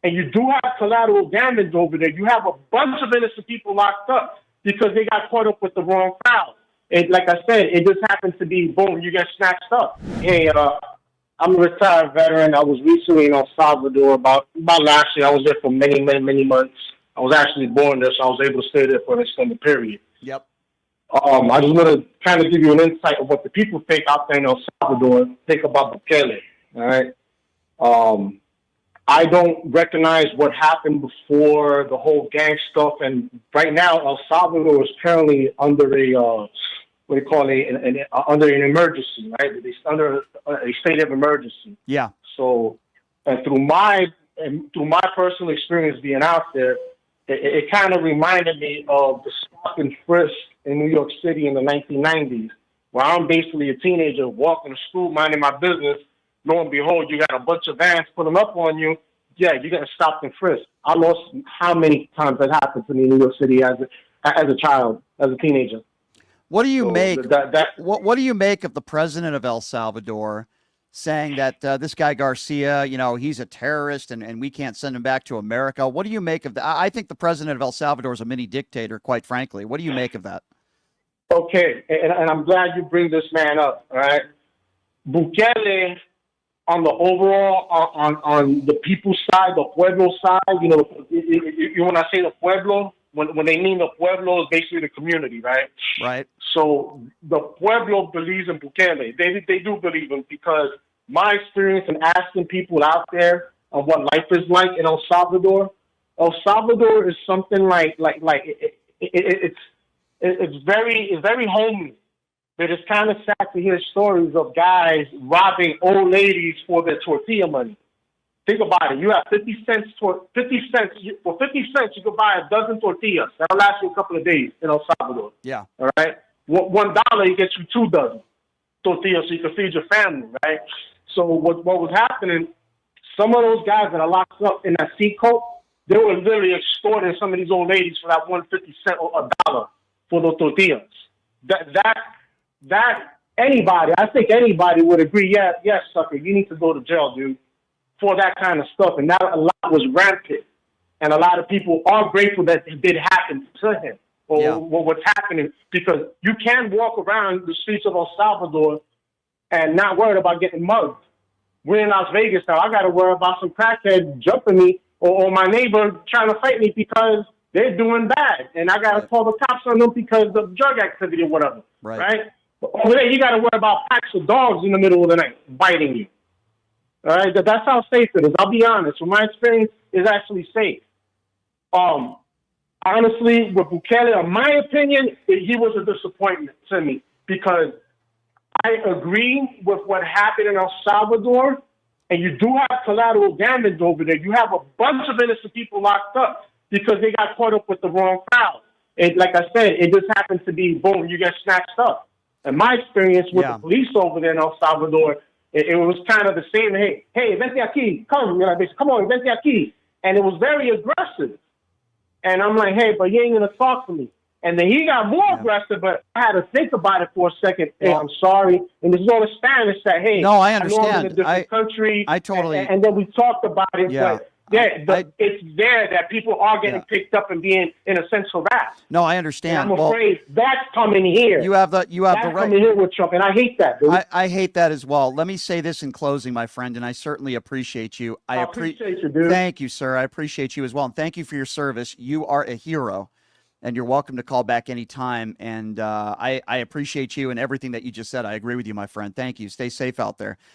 and you do have collateral damage over there. You have a bunch of innocent people locked up because they got caught up with the wrong crowd. And like I said, it just happens to be, boom, you get snatched up. Hey, I'm a retired veteran. I was recently in El Salvador about last year. I was there for many, many, many months. I was actually born there, so I was able to stay there for an extended period. Yep. I just want to kind of give you an insight of what the people think out there in El Salvador, think about Bukele, all right? I don't recognize what happened before the whole gang stuff, and right now El Salvador is currently under a under an emergency, right? It's under a state of emergency. Yeah. So, through my personal experience being out there, it kind of reminded me of the stop and frisk in New York City in the 1990s, where I'm basically a teenager walking to school, minding my business. Lo and behold, you got a bunch of vans pulling up on you. Yeah, you're getting stopped and frisked. I lost how many times that happened to me in New York City as a child, as a teenager. What do you make? What do you make of the president of El Salvador saying that this guy Garcia, he's a terrorist and we can't send him back to America? What do you make of that? I think the president of El Salvador is a mini dictator, quite frankly. What do you make of that? Okay, and I'm glad you bring this man up. All right, Bukele, on the overall, on the people's side, the pueblo side, when I say the pueblo, when they mean the pueblo, is basically the community, right? Right. So the pueblo believes in Bukele. They do believe him, because my experience in asking people out there of what life is like in El Salvador is something like it's very homely. But it's kind of sad to hear stories of guys robbing old ladies for their tortilla money. Think about it. You have 50 cents. For 50 cents, you can buy a dozen tortillas. That'll last you a couple of days in El Salvador. Yeah. All right. $1, you get you 2 dozen tortillas so you can feed your family, right? So what was happening, some of those guys that are locked up in that sea coat, they were literally extorting some of these old ladies for that 150 cent or $1 for those tortillas. That anybody, I think anybody would agree, yes, sucker, you need to go to jail, dude, for that kind of stuff. And that a lot was rampant. And a lot of people are grateful that it did happen to him, or what's happening, because you can walk around the streets of El Salvador and not worry about getting mugged. We're in Las Vegas now. I got to worry about some crackhead jumping me or my neighbor trying to fight me because they're doing bad. And I got to call the cops on them because of drug activity or whatever. Right? But over there, you got to worry about packs of dogs in the middle of the night biting you. All right? That's how safe it is. I'll be honest. From my experience, it's actually safe. Honestly, with Bukele, in my opinion, he was a disappointment to me, because I agree with what happened in El Salvador, and you do have collateral damage over there. You have a bunch of innocent people locked up because they got caught up with the wrong crowd. And like I said, it just happens to be, boom, you get snatched up. And my experience with the police over there in El Salvador, it was kind of the same. Hey, vente aquí, come on, vente aquí. And it was very aggressive. And I'm like, hey, but you ain't going to talk to me. And then he got more aggressive, but I had to think about it for a second. Hey, I'm sorry. And this is all in Spanish that, hey, no, I understand. I know I'm in a different country. I totally. And then we talked about it. Yeah. But it's there that people are getting picked up and being, in a sense, harassed. No, I understand. And I'm afraid that's coming here. You have the right. Coming here with Trump, and I hate that, dude. I hate that as well. Let me say this in closing, my friend, and I certainly appreciate you. I appreciate you, dude. Thank you, sir. I appreciate you as well, and thank you for your service. You are a hero, and you're welcome to call back anytime. And I appreciate you and everything that you just said. I agree with you, my friend. Thank you. Stay safe out there.